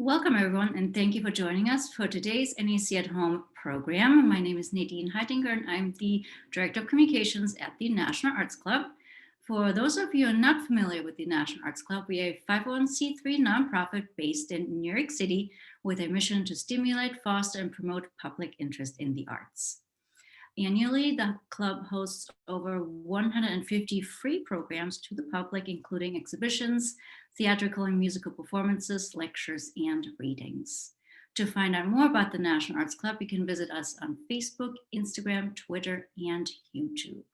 Welcome, everyone, and thank you for joining us for today's NEC at Home program. My name is Nadine Heitinger, and I'm the Director of Communications at the National Arts Club. For those of you who are not familiar with the National Arts Club, we are a 501c3 nonprofit based in New York City with a mission to stimulate, foster, and promote public interest in the arts. Annually, the club hosts over 150 free programs to the public, including exhibitions, theatrical and musical performances, lectures, and readings. To find out more about the National Arts Club, you can visit us on Facebook, Instagram, Twitter, and YouTube.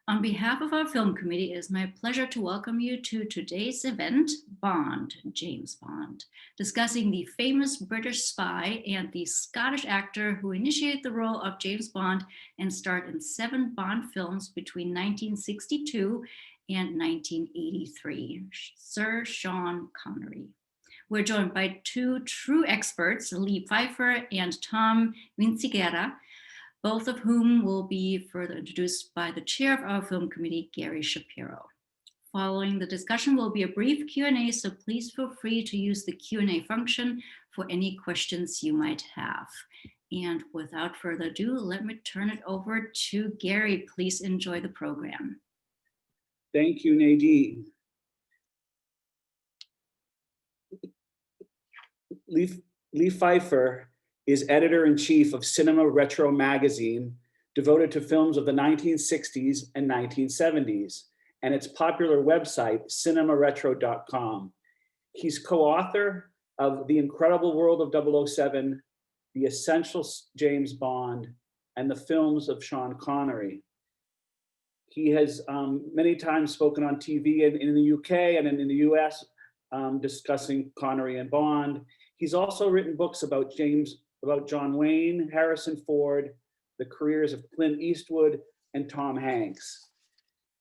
On behalf of our film committee, it is my pleasure to welcome you to today's event, Bond, James Bond, discussing the famous British spy and the Scottish actor who initiated the role of James Bond and starred in 7 Bond films between 1962 and 1983, Sir Sean Connery. We're joined by 2 true experts, Pfeiffer and Tom Vinciguerra, both of whom will be further introduced by the chair of our film committee, Gary Shapiro. Following the discussion will be a brief Q&A, so please feel free to use the Q&A function for any questions you might have. And without further ado, let me turn it over to Gary. Please enjoy the program. Thank you, Nadine. Lee Pfeiffer is editor-in-chief of Cinema Retro magazine, devoted to films of the 1960s and 1970s, and its popular website, cinemaretro.com. He's co-author of The Incredible World of 007, The Essential James Bond, and the Films of Sean Connery. He has many times spoken on TV in the UK and in the US, discussing Connery and Bond. He's also written books about John Wayne, Harrison Ford, the careers of Clint Eastwood, and Tom Hanks.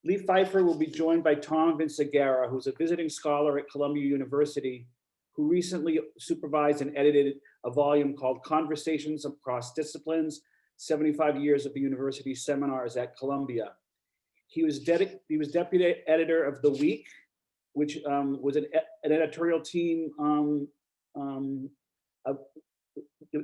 Lee Pfeiffer will be joined by Tom Vinciguerra, who's a visiting scholar at Columbia University, who recently supervised and edited a volume called Conversations Across Disciplines, 75 Years of the University Seminars at Columbia. He was deputy editor of The Week, which was an editorial team, a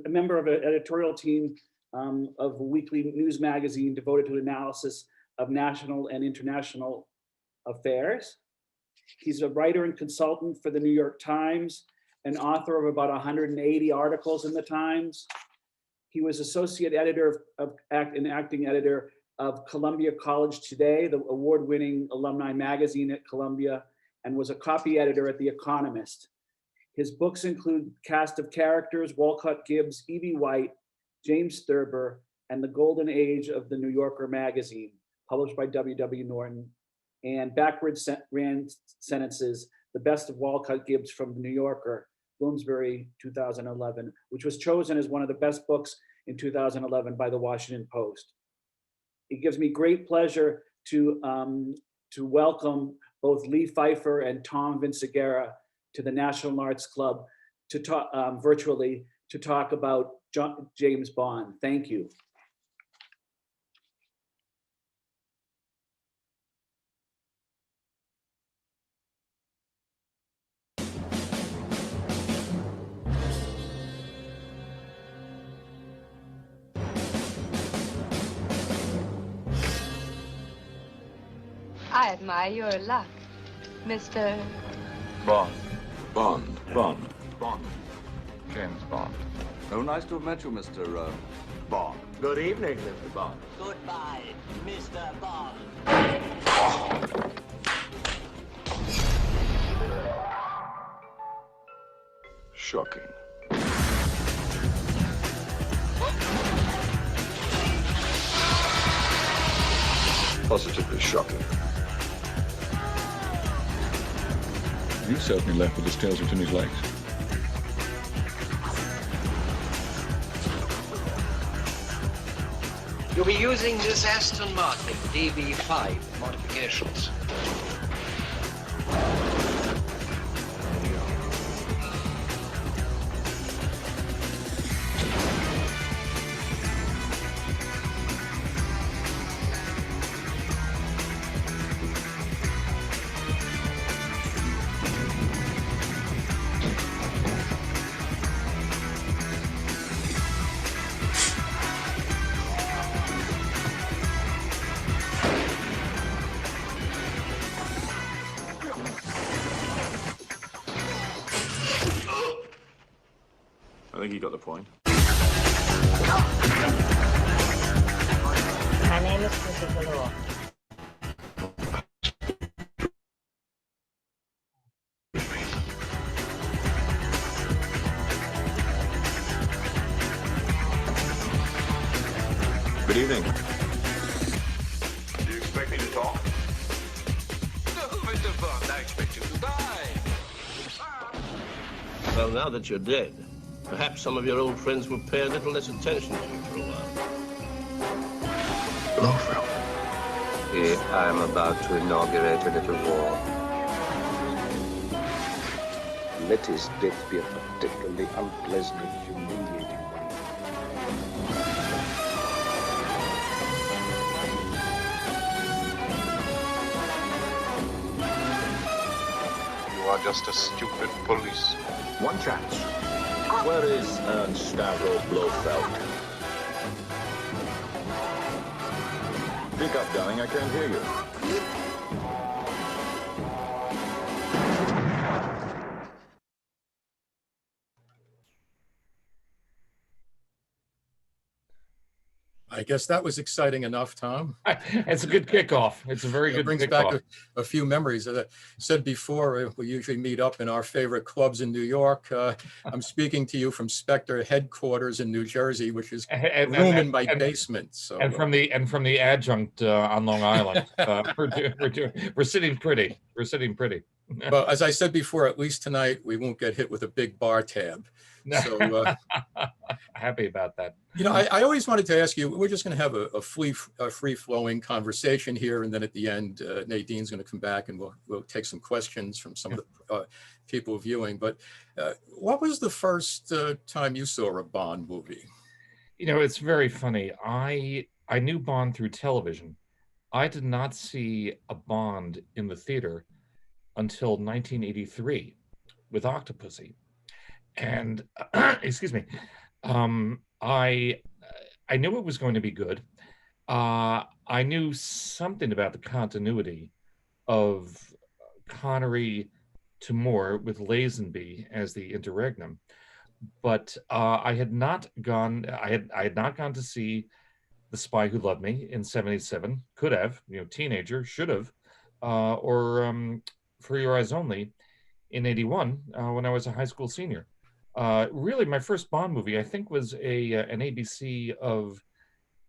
member of an editorial team of a weekly news magazine devoted to analysis of national and international affairs. He's a writer and consultant for the New York Times, an author of about 180 articles in the Times. He was associate editor and acting editor of Columbia College Today, the award-winning alumni magazine at Columbia, and was a copy editor at The Economist. His books include Cast of Characters, Walcott Gibbs, E.B. White, James Thurber, and The Golden Age of the New Yorker magazine, published by W.W. Norton, and Backwards Ran Sentences, The Best of Walcott Gibbs from the New Yorker, Bloomsbury, 2011, which was chosen as one of the best books in 2011 by the Washington Post. It gives me great pleasure to welcome both Lee Pfeiffer and Tom Vinciguerra to the National Arts Club to talk virtually to talk about James Bond. Thank you. I admire your luck, Mr. Bond. Bond. Bond. Bond. James Bond. Oh, nice to have met you, Mr. Bond. Good evening, Mr. Bond. Goodbye, Mr. Bond. Shocking. Positively shocking. You certainly left with his tails between his legs. You'll be using this Aston Martin DB5 modifications. I think he got the point. My name is Christopher Law. Good evening. Do you expect me to talk? No, Mr. Bond, I expect you to die. Well, now that you're dead, perhaps some of your old friends will pay a little less attention to you for a while. Blofeld. I am about to inaugurate a little war. Let his death be a particularly unpleasant and humiliating one. You are just a stupid police. One chance. Where is Ernst Stavro Blofeld? Speak up, darling. I can't hear you. I guess that was exciting enough, Tom. It's a good kickoff. It's a very It good brings kickoff. back a few memories. As I said before, we usually meet up in our favorite clubs in New York. I'm speaking to you from Spectre headquarters in New Jersey, which is a room in my basement. So, and from the adjunct on Long Island, we're sitting pretty. We're sitting pretty. but as I said before, at least tonight we won't get hit with a big bar tab. So Happy about that. You know, I always wanted to ask you, we're just going to have a free-flowing conversation here, and then at the end, Nadine's going to come back and we'll take some questions from some of the people viewing. But what was the first time you saw a Bond movie? You know, it's very funny. I knew Bond through television. I did not see a Bond in the theater until 1983 with Octopussy. And excuse me, I knew it was going to be good. I knew something about the continuity of Connery to Moore with Lazenby as the interregnum, but I had not gone to see The Spy Who Loved Me in '77. Could have, you know, teenager, should have, or For Your Eyes Only in '81 when I was a high school senior. Really, my first Bond movie, I think, was an ABC of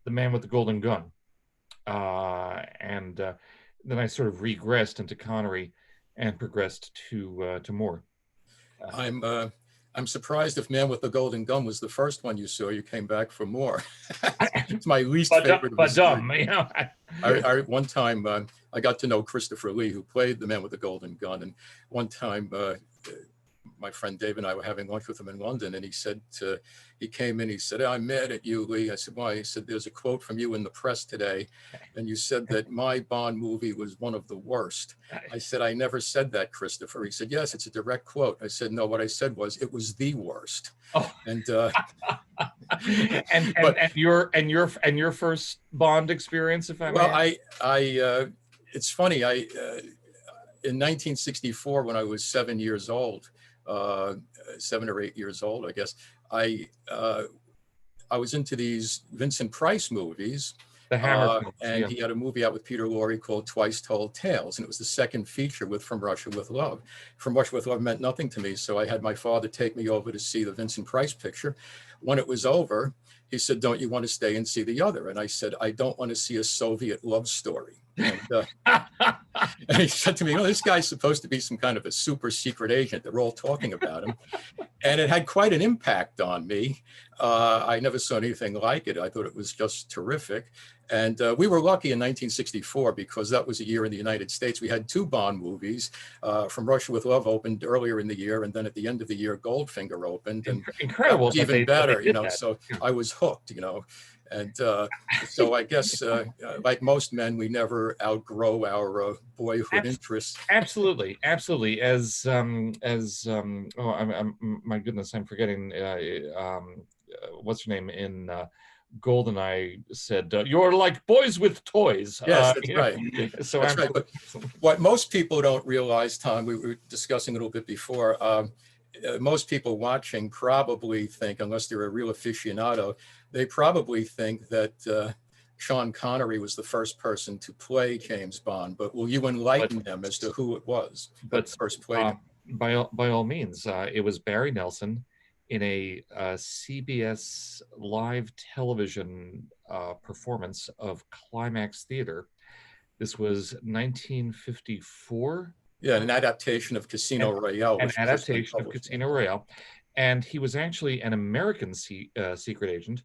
The Man with the Golden Gun. And then I sort of regressed into Connery and progressed to Moore. I'm surprised if Man with the Golden Gun was the first one you saw. You came back for more. It's my least favorite. But dumb, you know. One time I got to know Christopher Lee, who played the Man with the Golden Gun, and one time my friend Dave and I were having lunch with him in London, and he said, he came in, he said, "I'm mad at you, Lee." I said, "Why?" He said, "There's a quote from you in the press today, and you said that my Bond movie was one of the worst." I said, "I never said that, Christopher." He said, "Yes, it's a direct quote." I said, "No, what I said was it was the worst." Oh. And and your first Bond experience, if I may? Well, it's funny. In 1964, when I was 7 years old, 7 or 8 years old, I guess, I was into these Vincent Price movies. The Hammer films, and yeah. He had a movie out with Peter Lorre called Twice Told Tales, and it was the second feature with From Russia with Love. From Russia with Love meant nothing to me, so I had my father take me over to see the Vincent Price picture. When it was over, he said, "Don't you want to stay and see the other?" And I said, "I don't want to see a Soviet love story." And, and he said to me, "Oh, this guy's supposed to be some kind of a super secret agent. They're all talking about him." And it had quite an impact on me. I never saw anything like it. I thought it was just terrific. And we were lucky in 1964 because that was a year in the United States. We had 2 Bond movies. From Russia with Love opened earlier in the year, and then at the end of the year, Goldfinger opened. And incredible, even better, you know. That. So I was hooked, you know. And so I guess, like most men, we never outgrow our boyhood interests. Absolutely, absolutely. As my goodness, I'm forgetting. What's her name in Goldeneye said, "You're like boys with toys." Yes, that's right. So that's right. But what most people don't realize, Tom, we were discussing a little bit before, most people watching probably think, unless they're a real aficionado, they probably think that Sean Connery was the first person to play James Bond. But will you enlighten them as to who it was that first played him? By all means, it was Barry Nelson in a CBS live television performance of Climax Theater. This was 1954. Yeah, an adaptation of Casino Royale. An adaptation of Casino Royale. And he was actually an American secret agent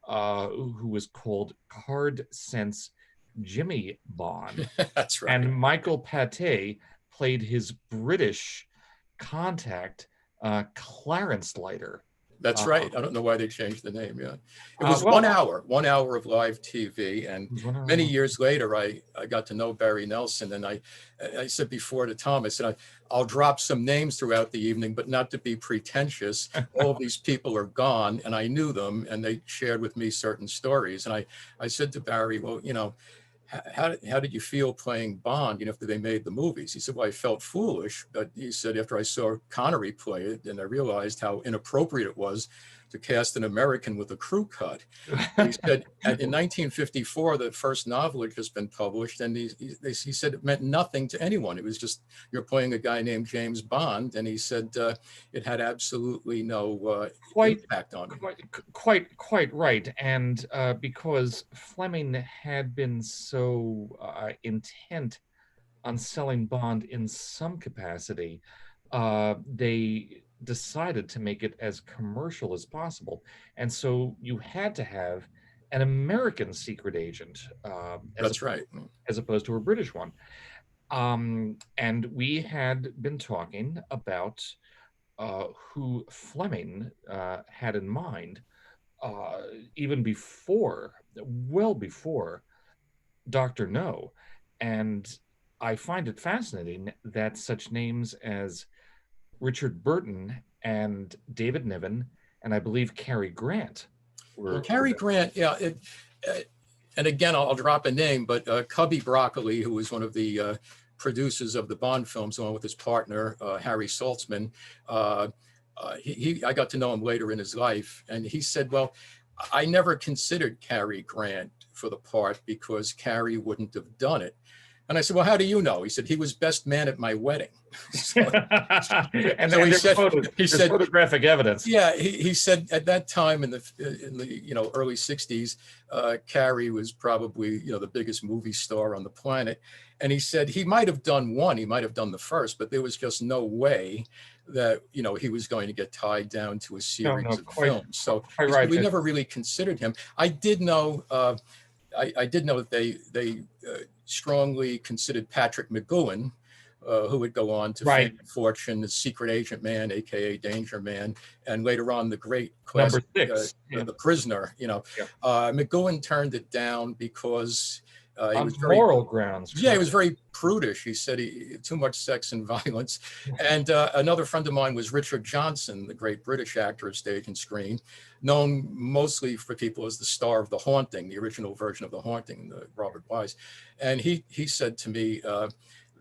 who was called Card Sense Jimmy Bond. That's right. And Michael Pate played his British contact, Clarence Leiter. That's right. I don't know why they changed the name. Yeah, it was 1 hour of live TV, and many years later, I got to know Barry Nelson, and I said before to Tom, I said I'll drop some names throughout the evening, but not to be pretentious. All of these people are gone, and I knew them, and they shared with me certain stories, and I said to Barry, well, you know, how did you feel playing Bond, you know, after they made the movies? He said, well, I felt foolish, but he said, after I saw Connery play it, and I realized how inappropriate it was to cast an American with a crew cut. He said, in 1954, the first novel had just been published, and he said it meant nothing to anyone. It was just, you're playing a guy named James Bond, and he said it had absolutely no impact on him. Quite right. And because Fleming had been so intent on selling Bond in some capacity, they decided to make it as commercial as possible. And so you had to have an American secret agent. That's right. As opposed to a British one. And we had been talking about who Fleming had in mind even before, well before Dr. No. And I find it fascinating that such names as Richard Burton and David Niven, and I believe Cary Grant were. Well, Cary Grant, yeah. And again, I'll drop a name, but Cubby Broccoli, who was one of the producers of the Bond films, along with his partner, Harry Saltzman, I got to know him later in his life, and he said, well, I never considered Cary Grant for the part because Cary wouldn't have done it. And I said, well, how do you know? He said, he was best man at my wedding. And so he said photographic evidence. Yeah, he said at that time in the early 60s, Cary was probably the biggest movie star on the planet. And he said he might have done one, he might have done the first, but there was just no way that he was going to get tied down to a series of films. So we never really considered him. I did know that they strongly considered Patrick McGowan, who would go on to fame and fortune as Secret Agent Man, aka Danger Man, and later on the great classic, The Prisoner. McGowan turned it down because he was very, moral grounds. Yeah, he was very prudish. He said too much sex and violence. And another friend of mine was Richard Johnson, the great British actor of stage and screen, known mostly for people as the star of The Haunting, the original version of The Haunting, Robert Wise. And he said to me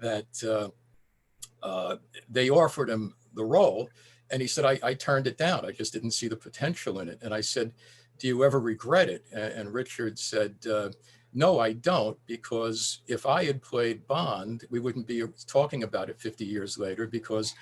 that they offered him the role, and he said, I turned it down. I just didn't see the potential in it. And I said, do you ever regret it? And Richard said, no, I don't, because if I had played Bond, we wouldn't be talking about it 50 years later, because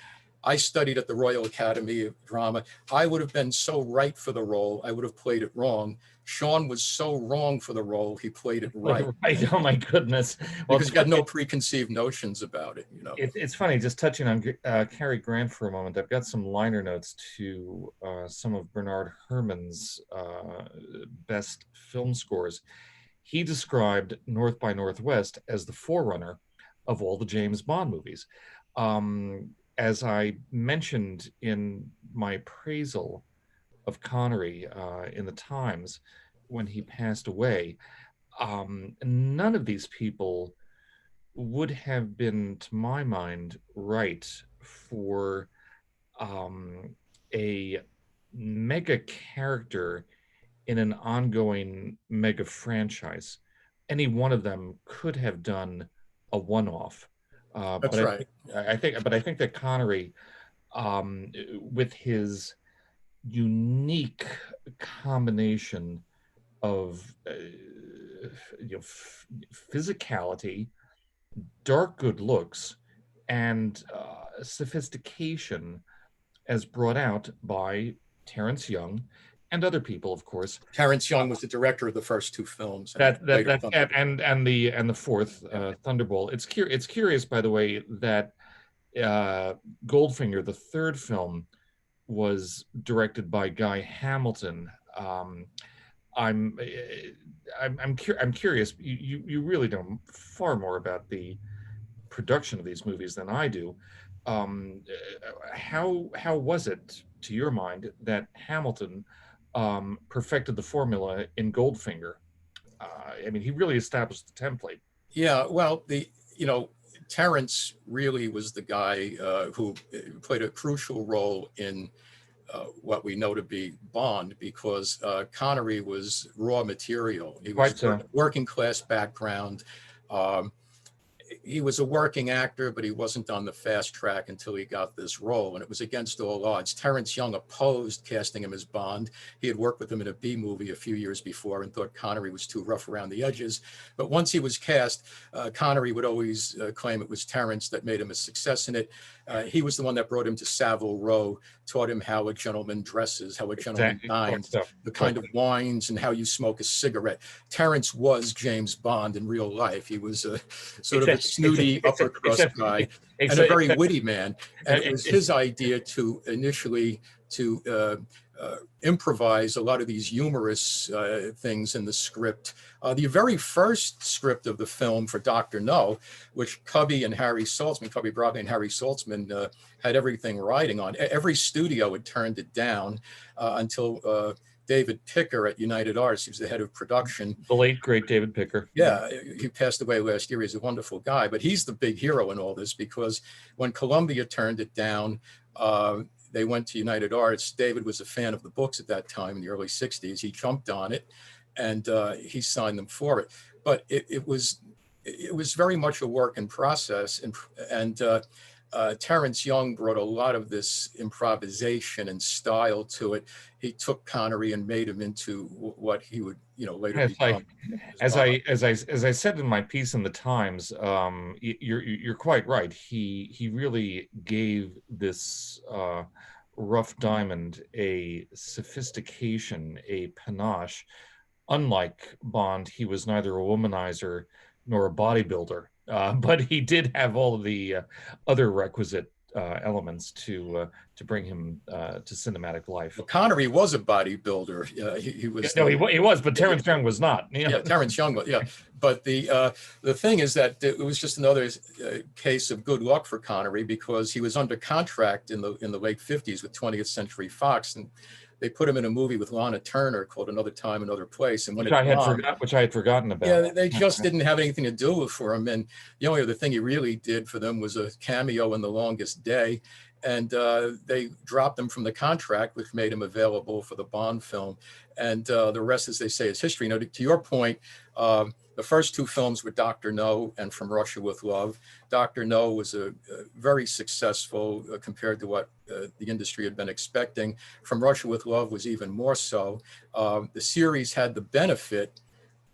I studied at the Royal Academy of Drama. I would have been so right for the role. I would have played it wrong. Sean was so wrong for the role. He played it right. Right. Oh my goodness. Well, because he had no preconceived notions about it. It's funny, just touching on Cary Grant for a moment. I've got some liner notes to some of Bernard Herrmann's best film scores. He described North by Northwest as the forerunner of all the James Bond movies. As I mentioned in my appraisal of Connery in the Times when he passed away, none of these people would have been, to my mind, right for a mega character in an ongoing mega franchise. Any one of them could have done a one-off. That's right. I think that Connery with his unique combination of physicality, dark good looks, and sophistication, as brought out by Terrence Young and other people, of course. Terrence Young was the director of the first two films. And the fourth, Thunderball. It's curious, by the way, that Goldfinger, the third film, was directed by Guy Hamilton. I'm curious. You really know far more about the production of these movies than I do. How was it, to your mind, that Hamilton perfected the formula in Goldfinger? I mean, he really established the template. Yeah, well, Terrence really was the guy who played a crucial role in what we know to be Bond, because Connery was raw material. He was working class background. He was a working actor, but he wasn't on the fast track until he got this role, and it was against all odds. Terrence Young opposed casting him as Bond. He had worked with him in a B movie a few years before and thought Connery was too rough around the edges. But once he was cast, Connery would always claim it was Terrence that made him a success in it. He was the one that brought him to Savile Row, taught him how a gentleman dresses, how a gentleman dines, the kind of wines, and how you smoke a cigarette. Terrence was James Bond in real life. He was a sort of a snooty upper crust guy and a very witty man. And it was his idea to initially improvise a lot of these humorous things in the script. The very first script of the film for Dr. No, which Cubby Broccoli and Harry Saltzman had everything riding on. Every studio had turned it down until David Picker at United Arts, he was the head of production. The late, great David Picker. Yeah, he passed away last year. He's a wonderful guy, but he's the big hero in all this, because when Columbia turned it down, they went to United Arts. David was a fan of the books at that time in the early 60s. He jumped on it and he signed them for it. But it was very much a work in process. And Terrence Young brought a lot of this improvisation and style to it. He took Connery and made him into what he would, later become. As I said in my piece in the Times, you're quite right. He really gave this rough diamond a sophistication, a panache. Unlike Bond, he was neither a womanizer nor a bodybuilder. But he did have all of the other requisite elements to bring him to cinematic life. Well, Connery was a bodybuilder. He was. No, he was, but Terrence Young was not. Yeah, Terrence Young was. Yeah, but the thing is that it was just another case of good luck for Connery, because he was under contract in the late 50s with 20th Century Fox, and they put him in a movie with Lana Turner called Another Time, Another Place. And when which I had forgotten about. Yeah, they just didn't have anything to do for him. And the only other thing he really did for them was a cameo in The Longest Day. And they dropped him from the contract, which made him available for the Bond film. And the rest, as they say, is history. To your point, the first two films were Dr. No and From Russia with Love. Dr. No was a very successful compared to what the industry had been expecting. From Russia with Love was even more so. The series had the benefit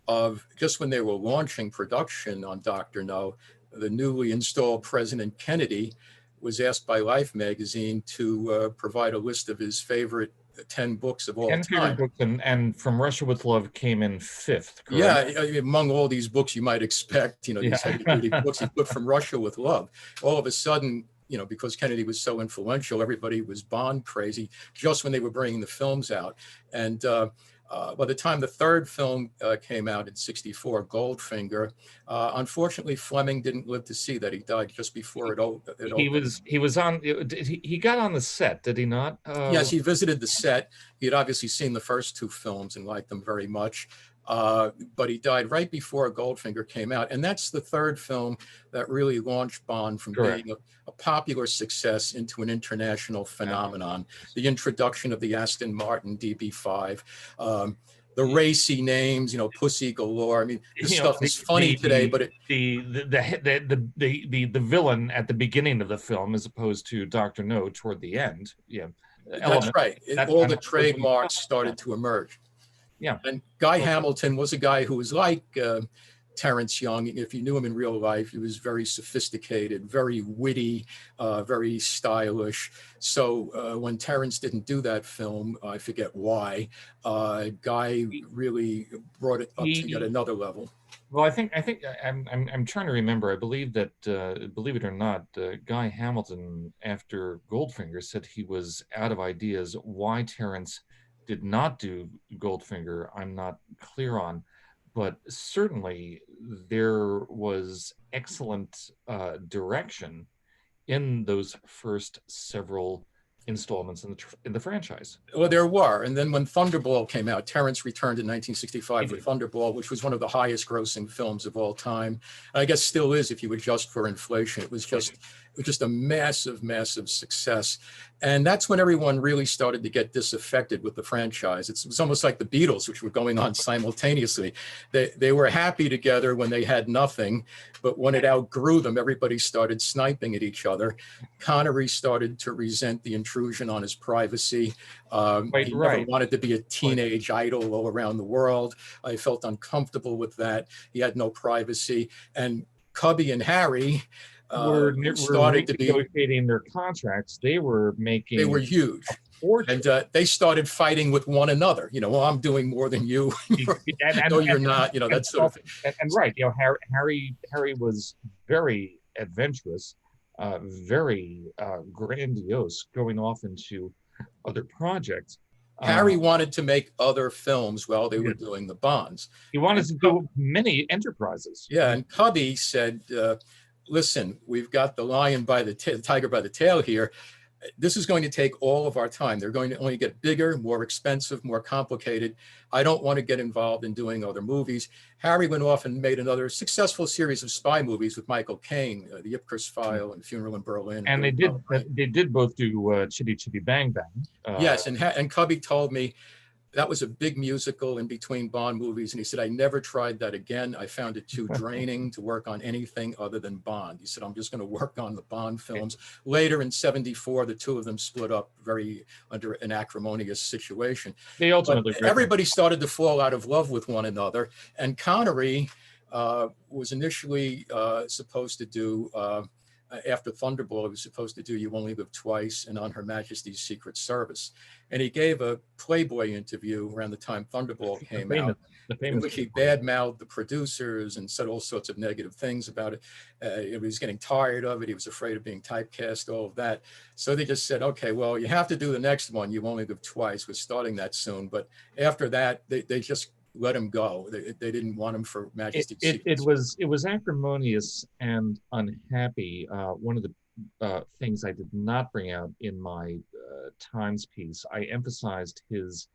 of, just when they were launching production on Dr. No, the newly installed President Kennedy was asked by Life magazine to provide a list of his favorite 10 books of all time. Books, and From Russia with Love came in 5th, correct? Yeah, among all these books you might expect, these heavy books, he put From Russia with Love. All of a sudden, because Kennedy was so influential, everybody was Bond crazy just when they were bringing the films out. And by the time the third film came out in '64, Goldfinger, unfortunately Fleming didn't live to see that. He died just before it opened. He got on the set, did he not? Yes, he visited the set. He had obviously seen the first two films and liked them very much. But he died right before Goldfinger came out. And that's the third film that really launched Bond from being a popular success into an international phenomenon. The introduction of the Aston Martin DB5, the racy names, you know, Pussy Galore. I mean, this You know, stuff is funny today, but it, the villain at the beginning of the film, as opposed to Dr. No toward the end. Yeah, that's right. All the trademarks started to emerge. Yeah. And Guy Hamilton was a guy who was like Terrence Young. If you knew him in real life, he was very sophisticated, very witty, very stylish. So when Terrence didn't do that film, I forget why, Guy really brought it up to yet another level. Well, I think I'm trying to remember. I believe that, believe it or not, Guy Hamilton, after Goldfinger, said he was out of ideas. Why Terrence did not do Goldfinger, I'm not clear on, but certainly there was excellent direction in those first several installments in the franchise. Well, there were. And then when Thunderball came out, Terrence returned in 1965 with Thunderball, which was one of the highest grossing films of all time. And I guess still is if you adjust for inflation. It was just a massive, massive success. And that's when everyone really started to get disaffected with the franchise. It was almost like the Beatles, which were going on simultaneously. They were happy together when they had nothing, but when it outgrew them, everybody started sniping at each other. Connery started to resent the intrusion on his privacy. He never wanted to be a teenage idol all around the world. I felt uncomfortable with that. He had no privacy. And Cubby and Harry started to be negotiating their contracts. They were huge. And they stared fighting with one another. You know, well, I'm doing more than you. No, you're not. You know, that sort of thing. And right, you know, Harry was very adventurous, very grandiose, going off into other projects. Harry wanted to make other films while they were doing the Bonds. He wanted to do many enterprises. Yeah, and Cubby said, listen, we've got the lion by the tiger by the tail here. This is going to take all of our time. They're going to only get bigger, more expensive, more complicated. I don't want to get involved in doing other movies. Harry went off and made another successful series of spy movies with Michael Caine, The Ipcress File and Funeral in Berlin. And they did both do Chitty Chitty Bang Bang. Yes, and Cubby told me that was a big musical in between Bond movies. And he said, I never tried that again. I found it too draining to work on anything other than Bond. He said, I'm just going to work on the Bond films. Later in '74, the two of them split up very under an acrimonious situation. Everybody started to fall out of love with one another. And Connery was initially supposed to do, after Thunderball, he was supposed to do You Only Live Twice and On Her Majesty's Secret Service. And he gave a Playboy interview around the time Thunderball came out, in which he badmouthed the producers and said all sorts of negative things about it. He was getting tired of it. He was afraid of being typecast, all of that. So they just said, okay, well, you have to do the next one. You Only Live Twice. We're starting that soon. But after that, they just let him go. They didn't want him for Majesty's Secret. It was acrimonious and unhappy. One of the things I did not bring out in my Times piece, I emphasized his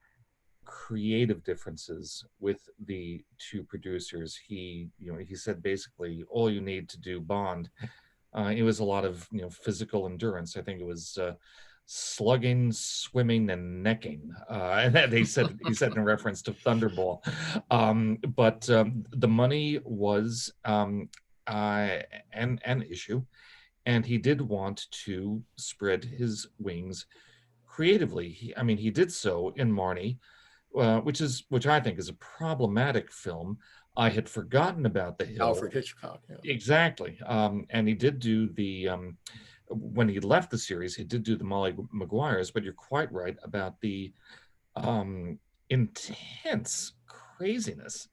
creative differences with the two producers. He said basically all you need to do Bond. It was a lot of physical endurance. I think it was slugging, swimming, and necking. And he said in reference to Thunderball. But the money was an issue, and he did want to spread his wings creatively. He did so in Marnie, which I think is a problematic film. I had forgotten about The Hill. Alfred Hitchcock. Yeah. Exactly. And he did do the, when he left the series, he did do the Molly Maguires, but you're quite right about the intense craziness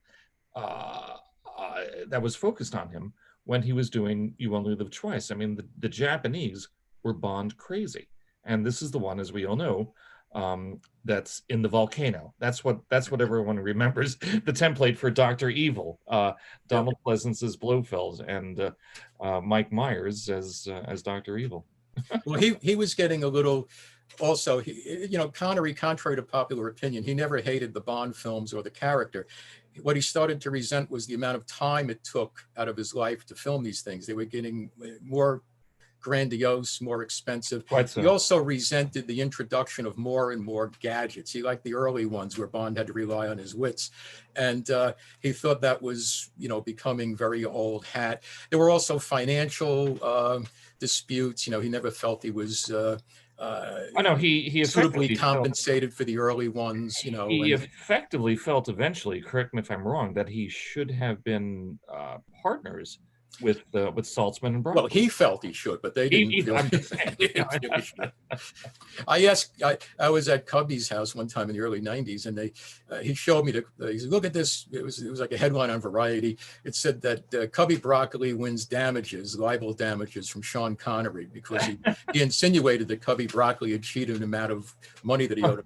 that was focused on him when he was doing You Only Live Twice. The Japanese were Bond crazy. And this is the one, as we all know, that's in the volcano. That's what everyone remembers. The template for Dr. Evil, Donald Pleasance as Blofeld, and Mike Myers as Dr. Evil. Well, he was getting a little. Also, Connery, contrary to popular opinion, he never hated the Bond films or the character. What he started to resent was the amount of time it took out of his life to film these things. They were getting more grandiose, more expensive. Quite He so. also resented the introduction of more and more gadgets. He liked the early ones where Bond had to rely on his wits. And he thought that was, becoming very old hat. There were also financial disputes. He never felt he was I know he suitably effectively felt, compensated for the early ones, he and effectively felt eventually, correct me if I'm wrong, that he should have been partners with Saltzman and well, Broccoli. he felt he should, but they didn't feel, I'm just saying. they didn't feel he should. I was at Cubby's house one time in the early 90s, and he showed me he said, look at this. It was like a headline on Variety. It said that Cubby Broccoli wins libel damages from Sean Connery because he insinuated that Cubby Broccoli had cheated him out of money that he owed him.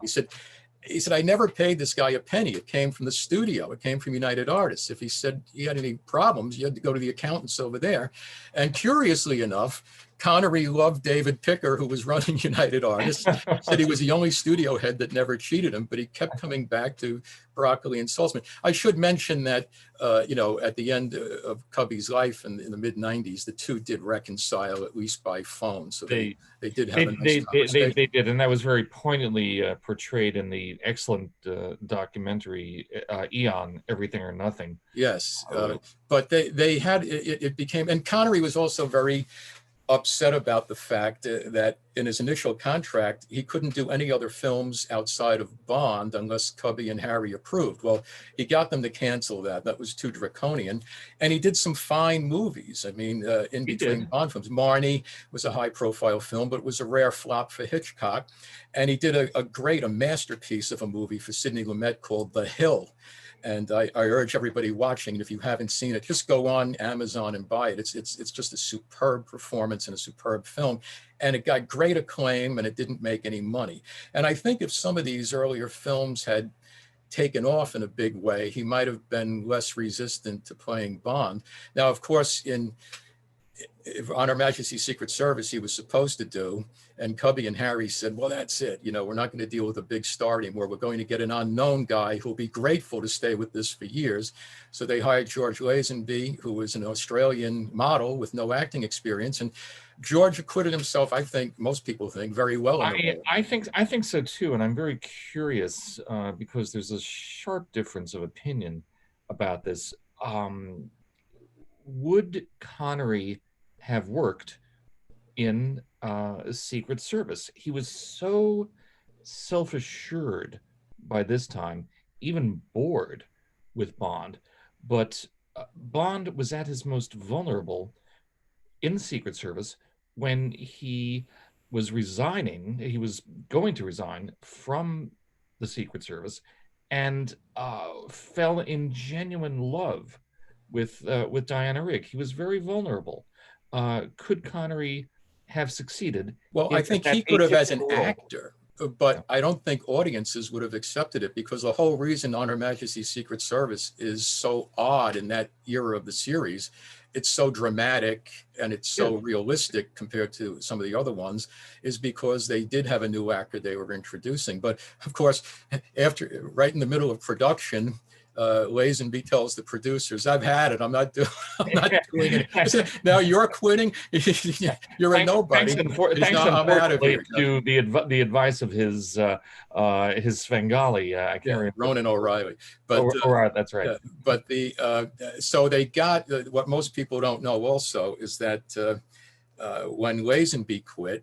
He said, I never paid this guy a penny. It came from the studio. It came from United Artists. If he said he had any problems, you had to go to the accountants over there. And curiously enough, Connery loved David Picker, who was running United Artists, said he was the only studio head that never cheated him, but he kept coming back to Broccoli and Saltzman. I should mention that, at the end of Cubby's life in the mid-90s, the two did reconcile, at least by phone. So they did have a nice conversation. They did, and that was very poignantly portrayed in the excellent documentary Eon, Everything or Nothing. Yes, but they had, it became, and Connery was also very upset about the fact that in his initial contract, he couldn't do any other films outside of Bond unless Cubby and Harry approved. Well, he got them to cancel that. That was too draconian. And he did some fine movies. I mean, in between Bond films. Marnie was a high profile film, but it was a rare flop for Hitchcock. And he did a masterpiece of a movie for Sidney Lumet called The Hill. And I urge everybody watching, and if you haven't seen it, just go on Amazon and buy it. It's just a superb performance and a superb film. And it got great acclaim, and it didn't make any money. And I think if some of these earlier films had taken off in a big way, he might have been less resistant to playing Bond. Now, of course, on Her Majesty's Secret Service, he was supposed to do, and Cubby and Harry said, well, that's it. We're not going to deal with a big star anymore. We're going to get an unknown guy who'll be grateful to stay with this for years. So they hired George Lazenby, who was an Australian model with no acting experience. And George acquitted himself, I think, most people think, very well. I think so too. And I'm very curious because there's a sharp difference of opinion about this. Would Connery have worked in Secret Service? He was so self-assured by this time, even bored with Bond. But Bond was at his most vulnerable in Secret Service when he was resigning. He was going to resign from the Secret Service and fell in genuine love with Diana Rigg. He was very vulnerable. Could Connery have succeeded? Well, I think he could have as an actor, but I don't think audiences would have accepted it, because the whole reason On Her Majesty's Secret Service is so odd in that era of the series, it's so dramatic and it's so realistic compared to some of the other ones, is because they did have a new actor they were introducing. But of course, right in the middle of production, Lazenby tells the producers, "I've had it. I'm not doing it." I said, "Now you're quitting. You're a nobody." Thanks to the advice of his Svengali. I can't remember. Ronan O'Reilly. But that's right. But so they got what most people don't know. Also, is that when Lazenby quit,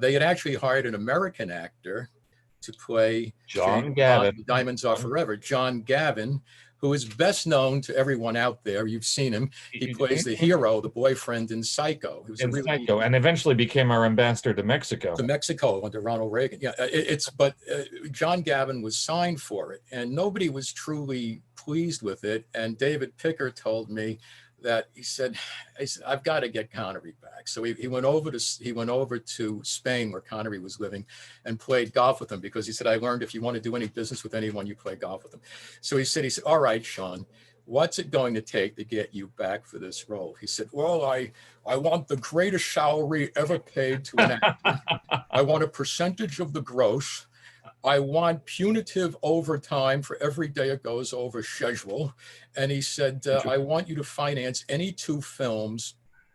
they had actually hired an American actor to play John Gavin. Diamonds Are Forever. John Gavin, who is best known to everyone out there. You've seen him. He plays the hero, the boyfriend in Psycho. Psycho, and eventually became our ambassador to Mexico. To Mexico under Ronald Reagan. Yeah, but John Gavin was signed for it, and nobody was truly pleased with it. And David Picker told me that he said, "I've got to get Connery back." So he went over to Spain, where Connery was living, and played golf with him, because he said, "I learned if you want to do any business with anyone, you play golf with them." So he said, "All right, Sean, what's it going to take to get you back for this role?" He said, "Well, I want the greatest salary ever paid to an actor. I want a percentage of the gross. I want punitive overtime for every day it goes over schedule." And he said, "I want you to finance any 2 films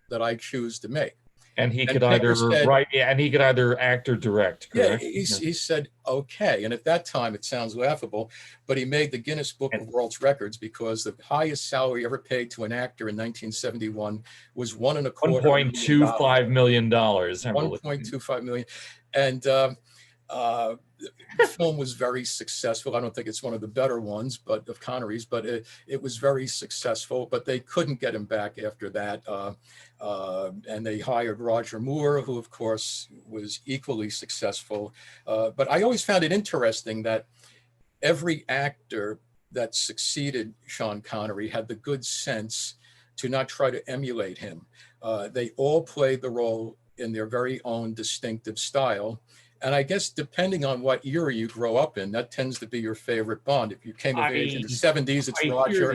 that I choose to make." And he And could Pfeiffer either said, write, and he could either act or direct, yeah, correct? he said, okay. And at that time, it sounds laughable, but he made the Guinness Book of World Records because the highest salary ever paid to an actor in 1971 was $1.25 million. $1.25 million. And the film was very successful. I don't think it's one of the better ones, but of Connery's, but it was very successful. But they couldn't get him back after that, and they hired Roger Moore, who of course was equally successful. But I always found it interesting that every actor that succeeded Sean Connery had the good sense to not try to emulate him. They all played the role in their very own distinctive style. And I guess depending on what era you grow up in, that tends to be your favorite Bond. If you came of age in the 70s, it's Roger,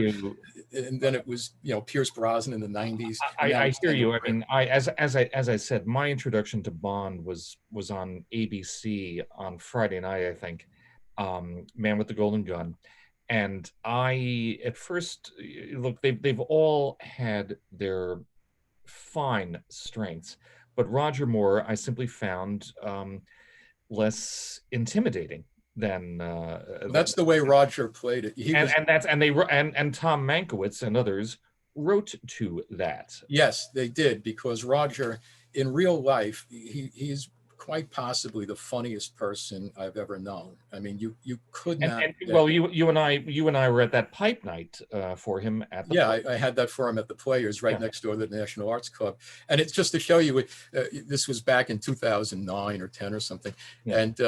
and then it was, you know, Pierce Brosnan in the 90s. I hear you. I mean, as I said, my introduction to Bond was on ABC on Friday night, I think, Man with the Golden Gun. And I, at first, look, they've all had their fine strengths, but Roger Moore, I simply found less intimidating than that's the way Roger played it. And Tom Mankiewicz and others wrote to that. Yes, they did, because Roger, in real life, he's quite possibly the funniest person I've ever known. I mean, you could not. Well, you and I were at that pipe night for him at the. Yeah, I had that for him at the Players right next door to the National Arts Club, and it's just to show you. This was back in 2009 or 10 or something, and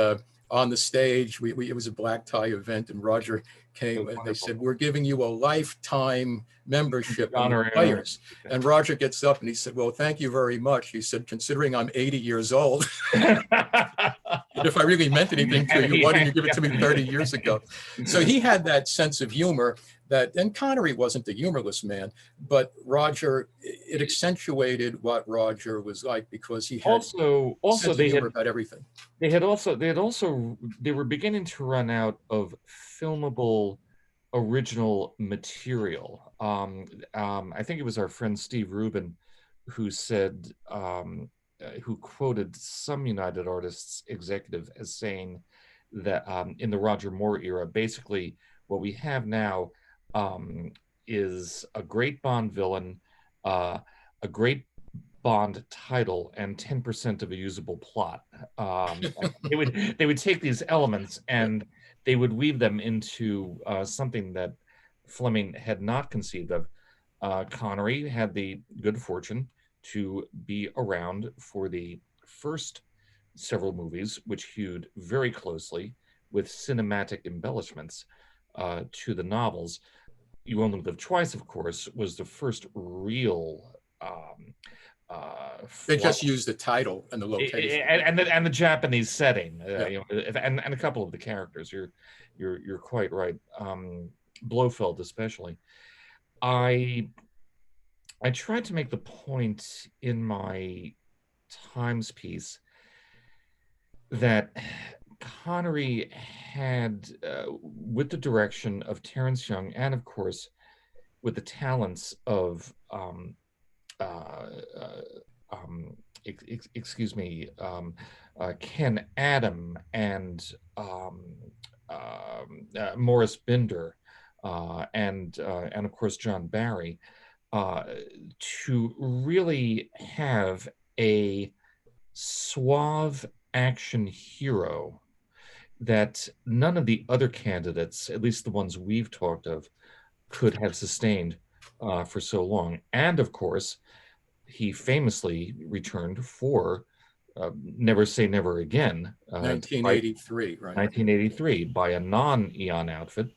on the stage, it was a black tie event, and Roger came and they said, "We're giving you a lifetime membership in the Players." And Roger gets up and he said, "Well, thank you very much." He said, "Considering I'm 80 years old, if I really meant anything to you, why didn't you give it to me 30 years ago?" So he had that sense of humor that, and Connery wasn't the humorless man, but Roger, it accentuated what Roger was like, because he had also they humor about everything. They were beginning to run out of filmable original material. I think it was our friend Steve Rubin who said, who quoted some United Artists executive as saying that in the Roger Moore era, basically what we have now is a great Bond villain, a great Bond title, and 10% of a usable plot. They would take these elements and they would weave them into something that Fleming had not conceived of. Connery had the good fortune to be around for the first several movies, which hewed very closely with cinematic embellishments to the novels. You Only Live Twice, of course, was the first real. They just used the title and the location and the Japanese setting, you know, and a couple of the characters. You're quite right. Blofeld, especially. I tried to make the point in my Times piece that Connery had, with the direction of Terence Young, and of course, with the talents of, Ken Adam and Morris Binder, and of course John Barry, to really have a suave action hero that none of the other candidates, at least the ones we've talked of, could have sustained for so long. And of course, he famously returned for Never Say Never Again. 1983, right? 1983, by a non-Eon outfit.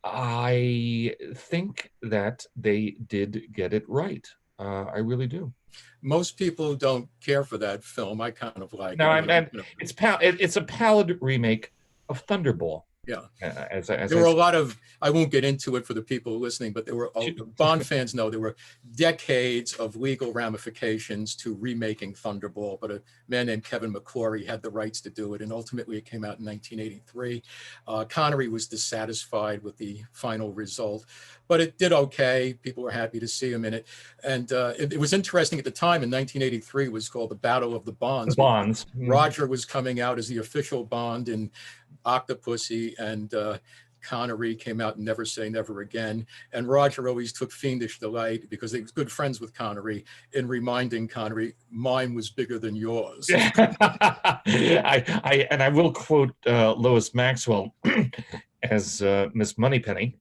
I think that they did get it right. I really do. Most people don't care for that film. I kind of like no, it. It's a pallid remake of Thunderball. Yeah. As There were a lot of, I won't get into it for the people listening, but there were, Bond fans know there were decades of legal ramifications to remaking Thunderball, but a man named Kevin McClory had the rights to do it, and ultimately it came out in 1983. Connery was dissatisfied with the final result, but it did okay. People were happy to see him in it. And it was interesting at the time in 1983, it was called the Battle of the Bonds. The Bonds. Roger was coming out as the official Bond in Octopussy, and Connery came out in Never Say Never Again. And Roger always took fiendish delight, because he was good friends with Connery, in reminding Connery, mine was bigger than yours. I will quote Lois Maxwell as Miss Moneypenny,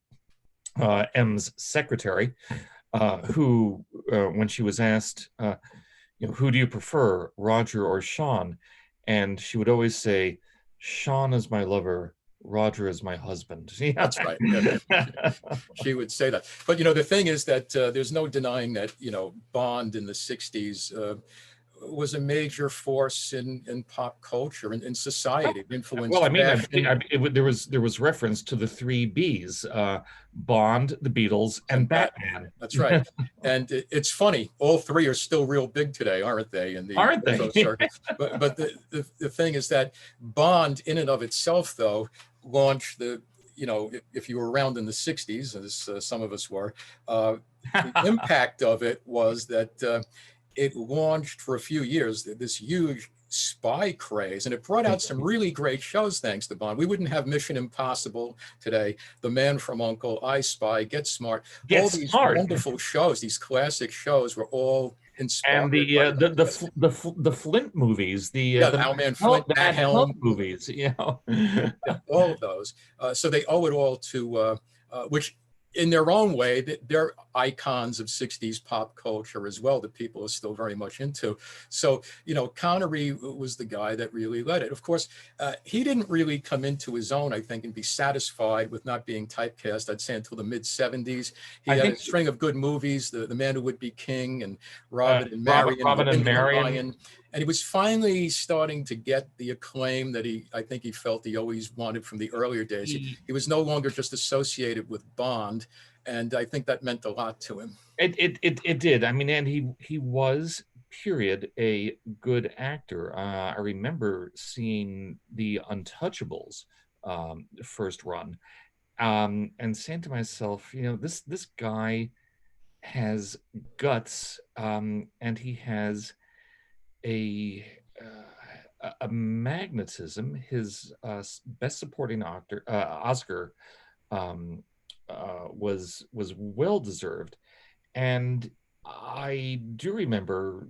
M's secretary, who, when she was asked, who do you prefer, Roger or Sean? And she would always say, Sean is my lover, Roger is my husband. That's right. Yeah. She would say that. But, the thing is that there's no denying that, Bond in the 60s was a major force in pop culture and in society. It influenced well, I mean, fashion. there was reference to the three Bs: Bond, the Beatles, and Batman. That's right. And it's funny, all three are still real big today, aren't they? In the Aren't they? circuit. But the thing is that Bond, in and of itself, though, launched the. If you were around in the 60s, as some of us were, the impact of it was that it launched for a few years this huge spy craze, and it brought out some really great shows thanks to Bond. We wouldn't have Mission Impossible today, The Man from U.N.C.L.E., I Spy, Get Smart. All these wonderful shows, these classic shows, were all inspired. And the Flint movies, the Owlman Flint, Matt Helm movies, all of those. So they owe it all to which, in their own way, they're icons of 60s pop culture as well that people are still very much into. So, Connery was the guy that really led it. Of course, he didn't really come into his own, I think, and be satisfied with not being typecast, I'd say, until the mid-70s. He had a string of good movies, The Man Who Would Be King, and Robin and Marion. And he was finally starting to get the acclaim that I think he felt he always wanted from the earlier days. He was no longer just associated with Bond, and I think that meant a lot to him. It did. I mean, and he was, period, a good actor. I remember seeing The Untouchables first run, and saying to myself, this guy has guts, and he has a magnetism. His best supporting actor Oscar was well deserved, and I do remember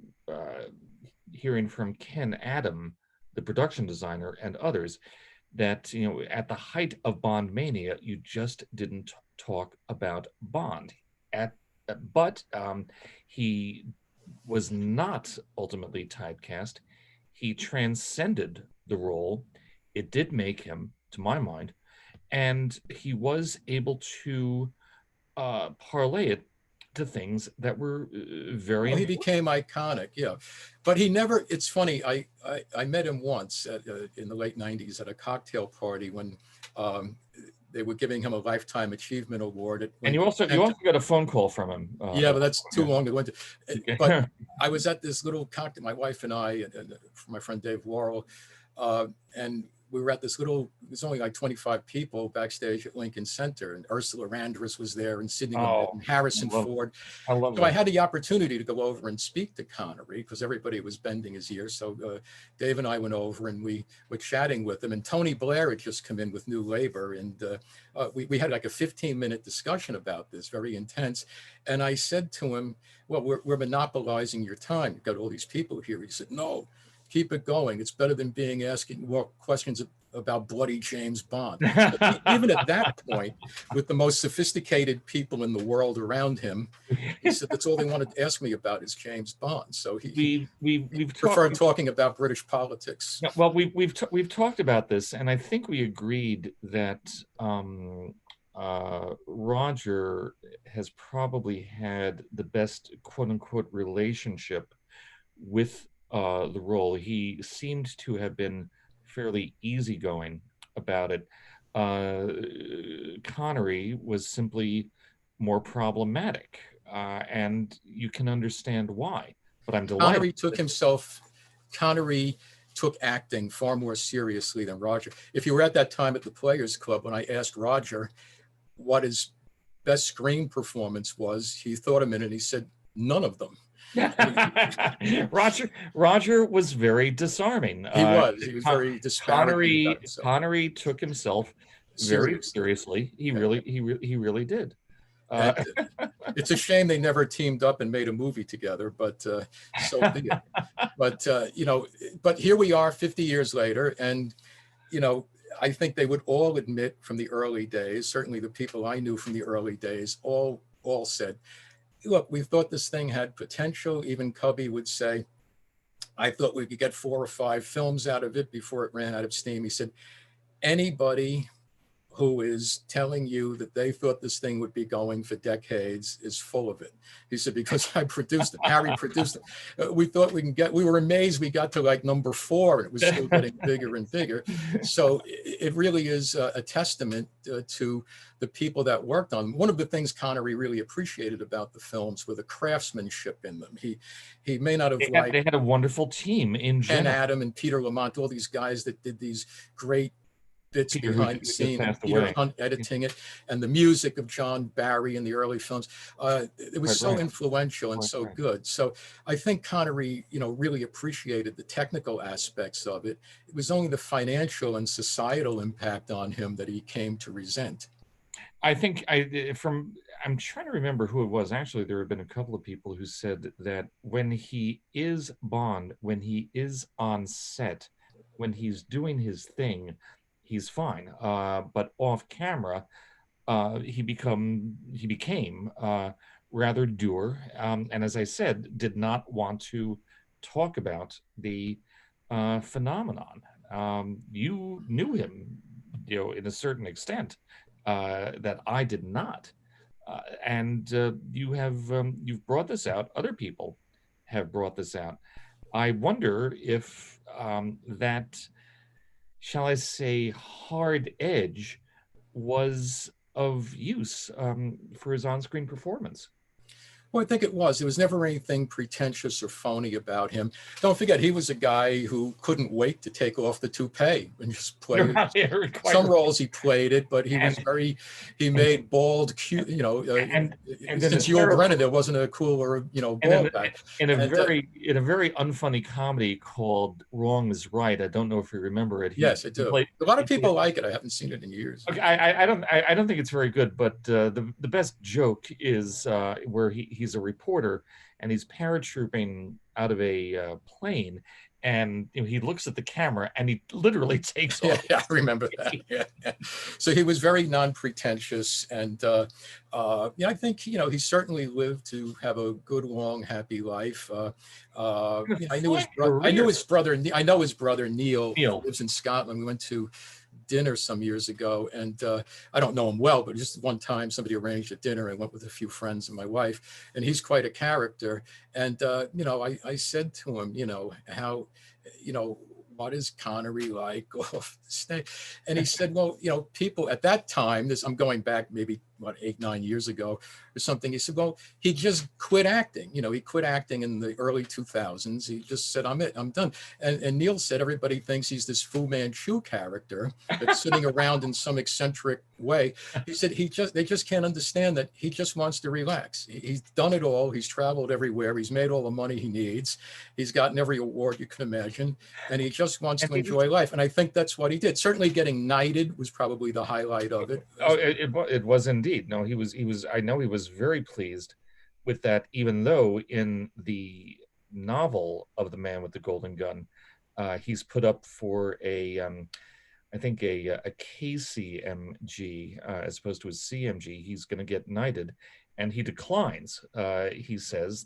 hearing from Ken Adam, the production designer, and others, that at the height of Bond mania, you just didn't talk about Bond. But he was not ultimately typecast. He transcended the role. It did make him, to my mind, and he was able to parlay it to things that were very. Well, he became iconic, yeah. But he never. It's funny. I met him once in the late '90s at a cocktail party when. They were giving him a Lifetime Achievement Award. And you also got a phone call from him. Yeah, but that's too long to go into. But I was at this little cocktail, my wife and I, and my friend Dave Worrell, and we were at this little, there's only like 25 people backstage at Lincoln Center, and Ursula Andress was there, and Sidney Lumet, and Harrison Ford. I had the opportunity to go over and speak to Connery because everybody was bending his ear. So Dave and I went over and we were chatting with him, and Tony Blair had just come in with New Labor, and we had like a 15-minute discussion about this, very intense. And I said to him, well, we're monopolizing your time. You've got all these people here. He said, no, keep it going. It's better than being asking more questions about bloody James Bond. Even at that point, with the most sophisticated people in the world around him, he said that's all they wanted to ask me about is James Bond. So we've preferred talking about British politics. Yeah, well, we've talked about this, and I think we agreed that Roger has probably had the best "quote unquote" relationship with the role. He seemed to have been fairly easygoing about it. Connery was simply more problematic, and you can understand why. But I'm delighted. Connery took acting far more seriously than Roger. If you were at that time at the Players Club, when I asked Roger what his best screen performance was, he thought a minute and he said, none of them. Roger was very disarming. He was very disparaging about himself. Connery took himself very seriously. He really did. It's a shame they never teamed up and made a movie together, but so be it. But but here we are 50 years later, and I think they would all admit from the early days, certainly the people I knew from the early days, all said, look, we thought this thing had potential. Even Cubby would say, I thought we could get 4 or 5 films out of it before it ran out of steam. He said, anybody who is telling you that they thought this thing would be going for decades is full of it. He said, because I produced it, Harry produced it. We thought we were amazed we got to like number 4 and it was still getting bigger and bigger. So it really is a testament to the people that worked on them. One of the things Connery really appreciated about the films were the craftsmanship in them. He may not have liked. They had a wonderful team in general. And Adam and Peter Lamont, all these guys that did these great bits behind the scene, and Peter Hunt editing it, and the music of John Barry in the early films. It was so influential and so good. So I think Connery, really appreciated the technical aspects of it. It was only the financial and societal impact on him that he came to resent. I think I'm trying to remember who it was. Actually, there have been a couple of people who said that when he is Bond, when he is on set, when he's doing his thing, he's fine. But off camera, he became rather dour, and as I said, did not want to talk about the phenomenon. You knew him, in a certain extent, that I did not, and you've brought this out. Other people have brought this out. I wonder if that, shall I say, hard edge was of use for his on-screen performance. Well, I think it was. There was never anything pretentious or phony about him. Don't forget, he was a guy who couldn't wait to take off the toupee and just play it. Some roles he played it, but he made bald, cute, and since Yul Brennan, there wasn't a cooler, bald guy. In a very unfunny comedy called Wrong is Right. I don't know if you remember it. Yes, I do. A lot of people like it. I haven't seen it in years. Okay, I don't think it's very good, but the best joke is where he's a reporter and he's paratrooping out of a plane, and he looks at the camera and he literally takes off. Yeah, I remember that. Yeah. So he was very non-pretentious, and I think he certainly lived to have a good, long, happy life. I know his brother Neil lives in Scotland. We went to dinner some years ago, and I don't know him well, but just one time somebody arranged a dinner. I went with a few friends and my wife, and he's quite a character. And I said to him, how, what is Connery like off the stage? And he said, well, people at that time, I'm going back maybe 8-9 years ago or something. He said, well, he just quit acting. He quit acting in the early 2000s. He just said, I'm done. And Neil said, everybody thinks he's this Fu Manchu character that's sitting around in some eccentric way. He said, they just can't understand that he just wants to relax. He's done it all. He's traveled everywhere. He's made all the money he needs. He's gotten every award you can imagine. And he just wants to enjoy life. And I think that's what he did. Certainly getting knighted was probably the highlight of it. Oh, it was indeed. No, he was. I know he was very pleased with that, even though in the novel of The Man with the Golden Gun, he's put up for I think a KCMG as opposed to a CMG. He's going to get knighted, and he declines. He says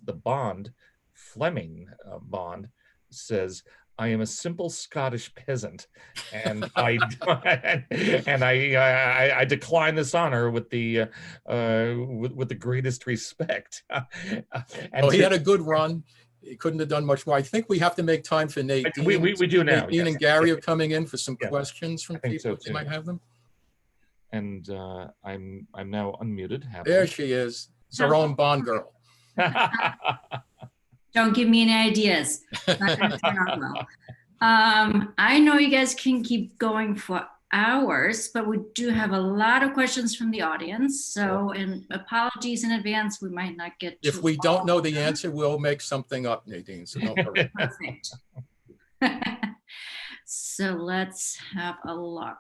Fleming Bond says, I am a simple Scottish peasant, and I decline this honor with the greatest respect. He had a good run. He couldn't have done much more. I think we have to make time for Nadine. We do now. Nadine and Gary are coming in for some questions from people. You might have them. and I'm now unmuted. There she is. It's our own Bond girl. Don't give me any ideas. It's not gonna turn out well. I know you guys can keep going for hours, but we do have a lot of questions from the audience. So, and apologies in advance, we might not get to If we don't know the answer, we'll make something up, Nadine, so don't worry. Perfect. So let's have a look.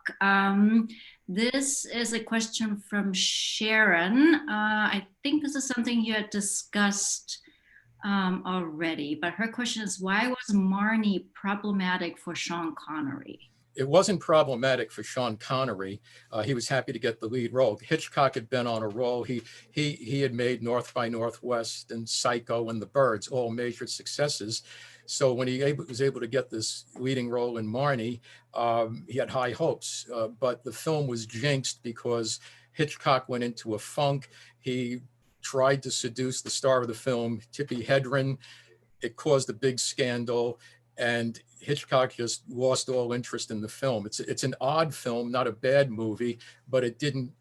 This is a question from Sharon. I think this is something you had discussed already, but her question is, why was Marnie problematic for Sean Connery? It wasn't problematic for Sean Connery. He was happy to get the lead role. Hitchcock had been on a roll. He had made North by Northwest and Psycho and The Birds, all major successes. So when he was able to get this leading role in Marnie, he had high hopes. But the film was jinxed because Hitchcock went into a funk. He tried to seduce the star of the film, Tippi Hedren. It caused a big scandal, and Hitchcock just lost all interest in the film. It's an odd film, not a bad movie, but it didn't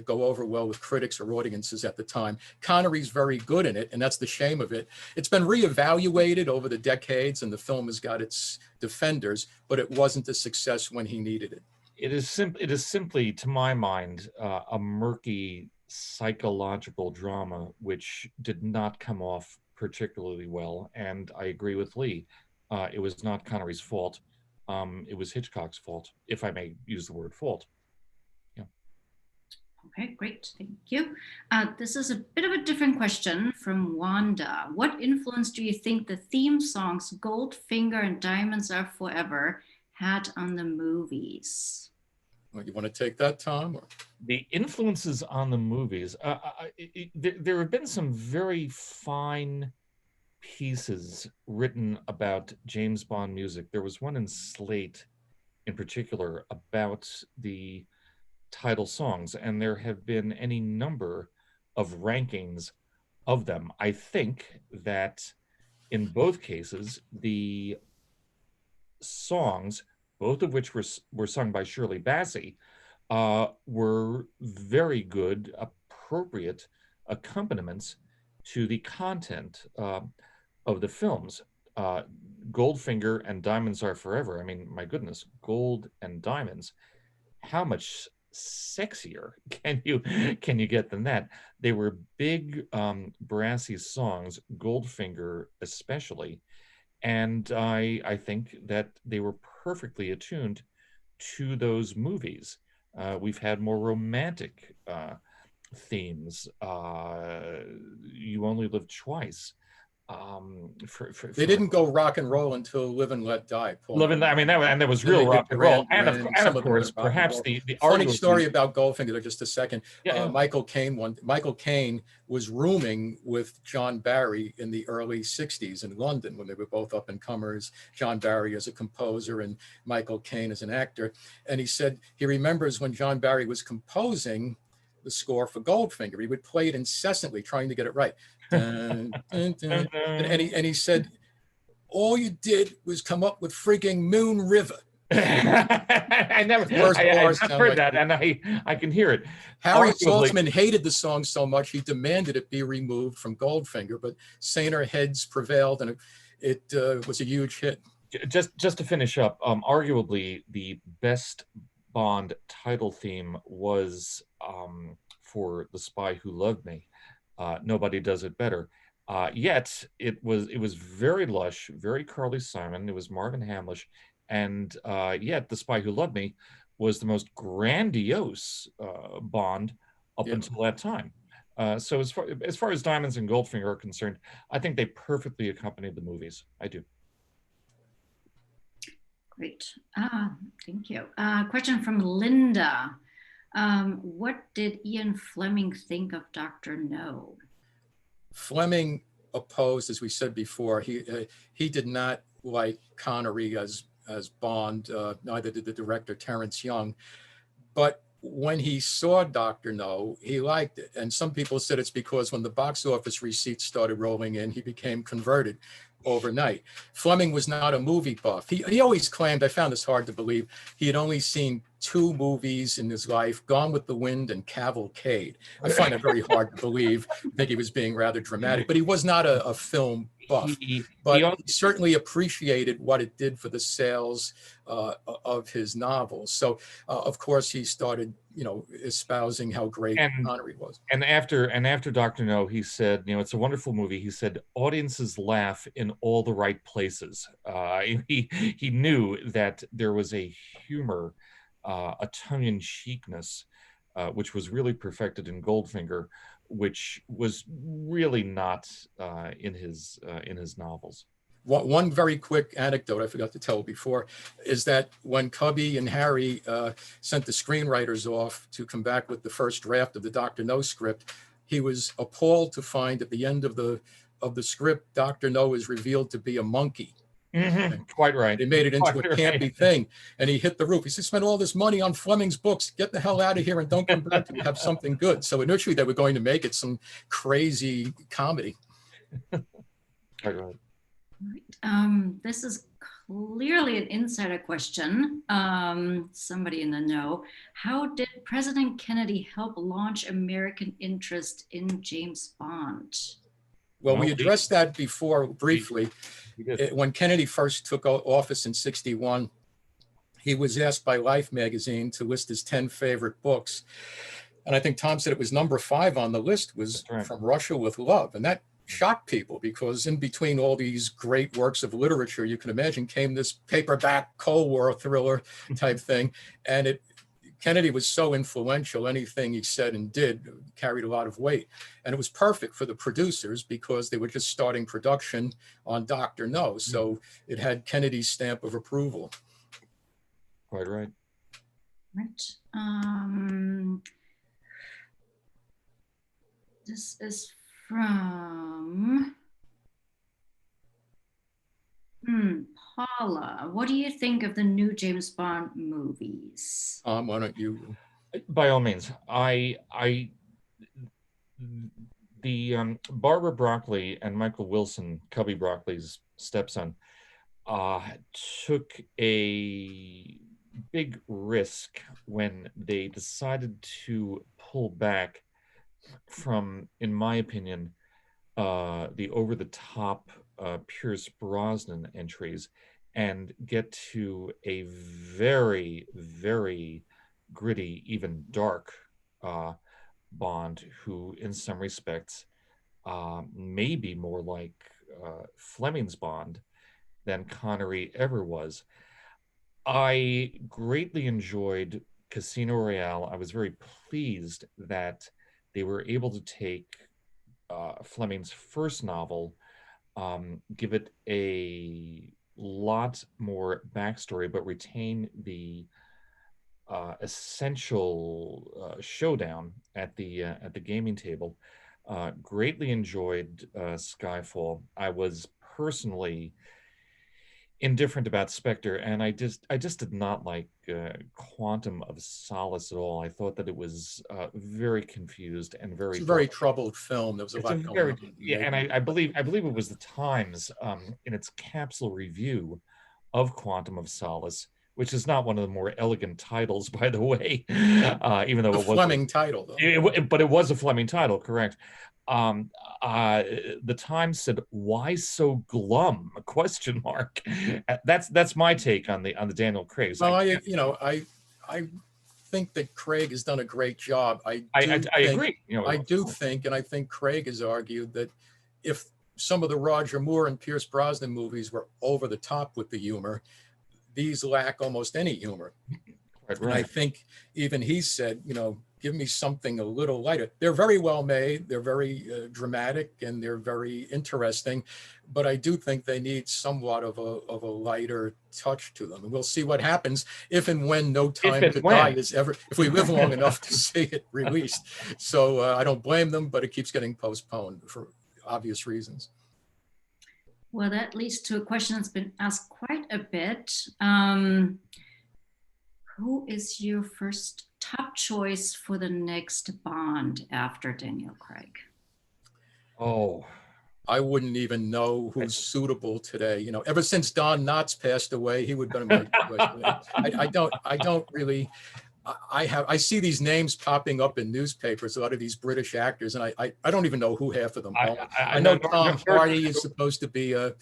go over well with critics or audiences at the time. Connery's very good in it, and that's the shame of it. It's been reevaluated over the decades, and the film has got its defenders, but it wasn't a success when he needed it. It is simply, to my mind, a murky psychological drama which did not come off particularly well. And I agree with Lee. It was not Connery's fault. It was Hitchcock's fault, if I may use the word fault. Yeah. Okay, great. Thank you. This is a bit of a different question from Wanda. What influence do you think the theme songs Goldfinger and Diamonds Are Forever had on the movies? You want to take that, Tom? Or? The influences on the movies. There have been some very fine pieces written about James Bond music. There was one in Slate in particular about the title songs, and there have been any number of rankings of them. I think that in both cases, the songs, both of which were sung by Shirley Bassey, were very good, appropriate accompaniments to the content of the films. Goldfinger and Diamonds Are Forever. I mean, my goodness, gold and diamonds. How much sexier can you get than that? They were big, brassy songs, Goldfinger especially, and I think that they were perfectly attuned to those movies. We've had more romantic themes. You Only Live Twice. They didn't go rock and roll until Live and Let Die. I mean, that was real rock and roll, and of course, perhaps the funny story about Goldfinger. Just a second. Yeah. Michael Caine was rooming with John Barry in the early '60s in London when they were both up and comers. John Barry as a composer and Michael Caine as an actor, and he said he remembers when John Barry was composing the score for Goldfinger. He would play it incessantly, trying to get it right. Dun, dun, dun. And he said, all you did was come up with freaking Moon River. I've heard that, and I can hear it. Harry Saltzman hated the song so much he demanded it be removed from Goldfinger, but saner heads prevailed, and it was a huge hit. Just to finish up, arguably the best Bond title theme was for The Spy Who Loved Me. Nobody does it better. Yet it was very lush, very Carly Simon. It was Marvin Hamlish, and yet The Spy Who Loved Me was the most grandiose Bond up until that time. So as far as Diamonds and Goldfinger are concerned, I think they perfectly accompanied the movies. I do. Great. Thank you. Question from Linda. What did Ian Fleming think of Dr. No? Fleming opposed, as we said before, he did not like Connery as Bond, neither did the director Terrence Young. But when he saw Dr. No, he liked it. And some people said it's because when the box office receipts started rolling in, he became converted. overnight. Fleming was not a movie buff. He always claimed, I found this hard to believe, he had only seen 2 movies in his life, Gone with the Wind and Cavalcade. I find it very hard to believe. I think he was being rather dramatic, but he was not a film buff. But he certainly appreciated what it did for the sales of his novels. So, of course, he started, espousing how great Connery was. And after Dr. No, he said, it's a wonderful movie. He said, audiences laugh in all the right places. He knew that there was a humor, a tongue-in-cheekness, which was really perfected in Goldfinger, which was really not in his novels. One very quick anecdote I forgot to tell before is that when Cubby and Harry sent the screenwriters off to come back with the first draft of the Dr. No script, he was appalled to find at the end of the script, Dr. No is revealed to be a monkey. Mm-hmm. Quite right. They made it into a campy thing, and he hit the roof. He said, "Spent all this money on Fleming's books. Get the hell out of here and don't come back till you have something good." So initially, they were going to make it some crazy comedy. Quite right. This is clearly an insider question. Somebody in the know. How did President Kennedy help launch American interest in James Bond? Well, we addressed that before briefly. When Kennedy first took office in '61, he was asked by Life magazine to list his 10 favorite books. And I think Tom said it was number 5 on the list was From Russia with Love. And that shocked people because in between all these great works of literature, you can imagine, came this paperback Cold War thriller type thing. And Kennedy was so influential, anything he said and did carried a lot of weight. And it was perfect for the producers because they were just starting production on Dr. No. So it had Kennedy's stamp of approval. Quite right. Right. This is from Paula. What do you think of the new James Bond movies? Why don't you? By all means. The Barbara Broccoli and Michael Wilson, Cubby Broccoli's stepson, took a big risk when they decided to pull back from, in my opinion, the over-the-top Pierce Brosnan entries and get to a very, very gritty, even dark Bond, who in some respects may be more like Fleming's Bond than Connery ever was. I greatly enjoyed Casino Royale. I was very pleased that they were able to take Fleming's first novel, give it a lot more backstory, but retain the essential showdown at the gaming table. Greatly enjoyed Skyfall. I was personally indifferent about Spectre, and I just did not like Quantum of Solace at all. I thought that it was very confused and very. It's a very troubled film. There was a lot going on. Yeah, and I believe it was the Times in its capsule review of Quantum of Solace, which is not one of the more elegant titles, by the way, even though it was a Fleming title, though. But it was a Fleming title, correct? The Times said, "Why so glum?" ? That's my take on the Daniel Craig. Well, I think that Craig has done a great job. I agree. I do think, and I think Craig has argued that if some of the Roger Moore and Pierce Brosnan movies were over the top with the humor, these lack almost any humor. Right. And I think even he said, give me something a little lighter. They're very well made. They're very dramatic and they're very interesting. But I do think they need somewhat of a lighter touch to them. And we'll see what happens if and when No Time to Die is ever, if we live long enough to see it released. So I don't blame them, but it keeps getting postponed for obvious reasons. Well, that leads to a question that's been asked quite a bit. Who is your first top choice for the next Bond after Daniel Craig? Oh, I wouldn't even know who's suitable today. You know, ever since Don Knotts passed away, he would have been my choice. I don't really. I see these names popping up in newspapers, a lot of these British actors, and I don't even know who half of them are. I know Tom Hardy is supposed to be a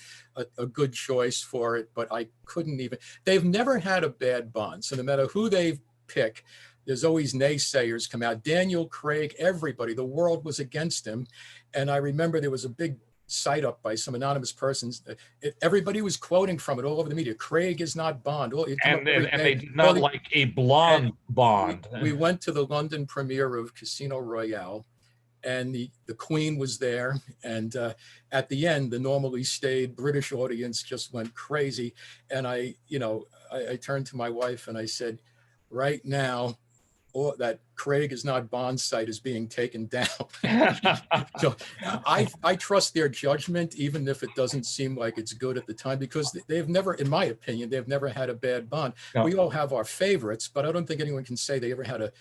good choice for it, but I couldn't even. They've never had a bad Bond, so no matter who they pick, there's always naysayers come out. Daniel Craig, everybody, the world was against him, and I remember there was a big cite up by some anonymous persons. Everybody was quoting from it all over the media. Craig is not Bond. And they did not like a blonde Bond. We went to the London premiere of Casino Royale, and the Queen was there. And at the end, the normally staid British audience just went crazy. And I turned to my wife and I said, right now, that Craig is not Bond site is being taken down. So I trust their judgment, even if it doesn't seem like it's good at the time, because they've never, in my opinion, they've never had a bad Bond. No. We all have our favorites, but I don't think anyone can say they ever had a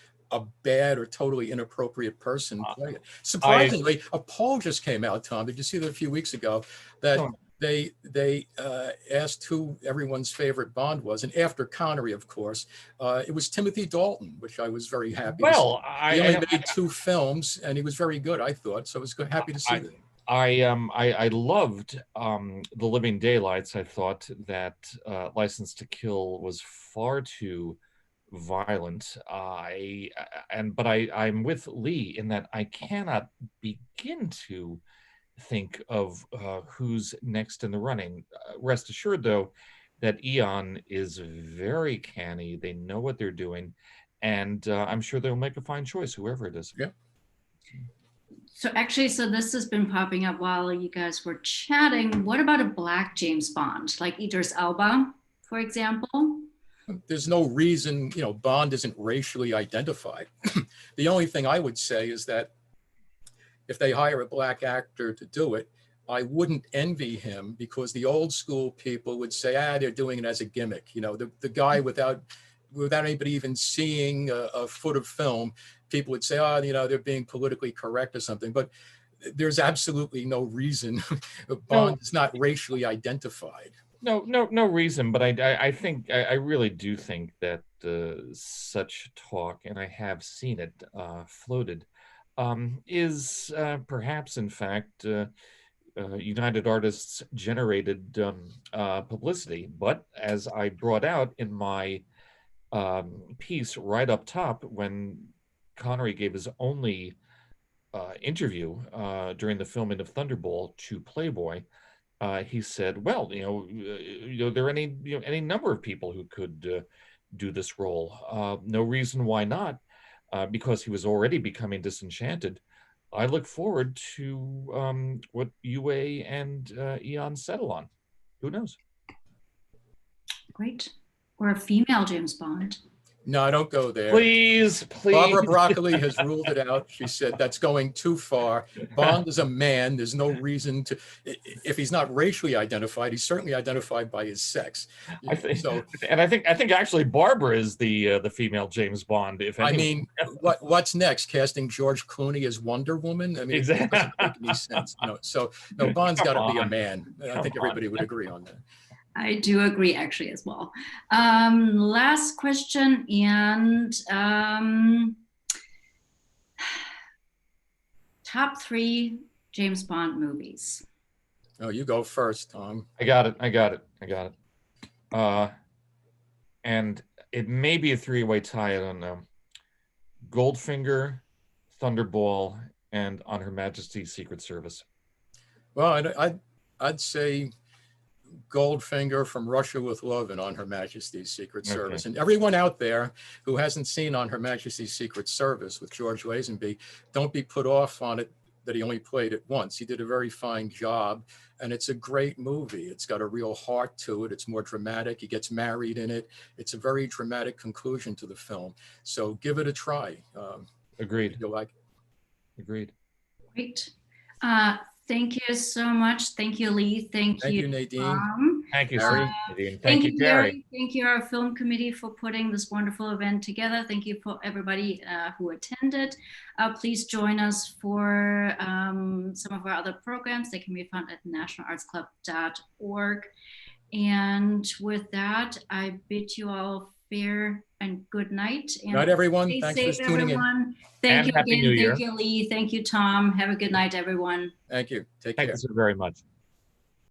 bad or totally inappropriate person play it. Surprisingly, a poll just came out, Tom. Did you see that a few weeks ago? That they asked who everyone's favorite Bond was, and after Connery, of course, it was Timothy Dalton, which I was very happy. Well, he only made 2 films, and he was very good, I thought. So I was happy to see that. I loved The Living Daylights. I thought that License to Kill was far too violent. But I'm with Lee in that I cannot begin to think of who's next in the running. Rest assured, though, that Eon is very canny. They know what they're doing, and I'm sure they'll make a fine choice, whoever it is. Yeah. So actually, this has been popping up while you guys were chatting. What about a black James Bond, like Idris Elba, for example? There's no reason, Bond isn't racially identified. The only thing I would say is that if they hire a black actor to do it, I wouldn't envy him, because the old school people would say, they're doing it as a gimmick. The guy without anybody even seeing a foot of film, people would say, they're being politically correct or something. But there's absolutely no reason. Bond is not racially identified. No reason. But I really do think that such talk, and I have seen it floated, is perhaps, in fact, United Artists generated publicity. But as I brought out in my piece right up top, when Connery gave his only interview during the filming of Thunderball to Playboy, he said, well, there are any number of people who could do this role. No reason why not. Because he was already becoming disenchanted. I look forward to what UA and Eon settle on. Who knows? Great. Or a female James Bond. No, don't go there. Please. Barbara Broccoli has ruled it out. She said that's going too far. Bond is a man. There's no reason to. If he's not racially identified, he's certainly identified by his sex. I think actually Barbara is the female James Bond. What's next? Casting George Clooney as Wonder Woman? Exactly. It doesn't make any sense. Bond's got to be a man. I think everybody would agree on that. I do agree, actually, as well. Last question, and top 3 James Bond movies. Oh, you go first, Tom. I got it. And it may be a 3-way tie, I don't know. Goldfinger, Thunderball, and On Her Majesty's Secret Service. Well, I'd say Goldfinger, From Russia with Love, and On Her Majesty's Secret Service. And everyone out there who hasn't seen On Her Majesty's Secret Service with George Lazenby, don't be put off on it that he only played it once. He did a very fine job, and it's a great movie. It's got a real heart to it. It's more dramatic. He gets married in it. It's a very dramatic conclusion to the film. So give it a try. Agreed. You'll like it. Agreed. Great. Thank you so much. Thank you, Lee. Thank you, Nadine. Tom. Thank you, Gary. Nadine. Thank you, Gary. Thank you, our film committee, for putting this wonderful event together. Thank you for everybody who attended. Please join us for some of our other programs. They can be found at nationalartsclub.org. And with that, I bid you all fair and good night. And Night, everyone. stay Thanks safe, for tuning everyone. Thank And you Happy again. New Year. Thank you, Lee. Thank you, Tom. Have a good night, everyone. in. Thank you. Take Thank care. you so very much.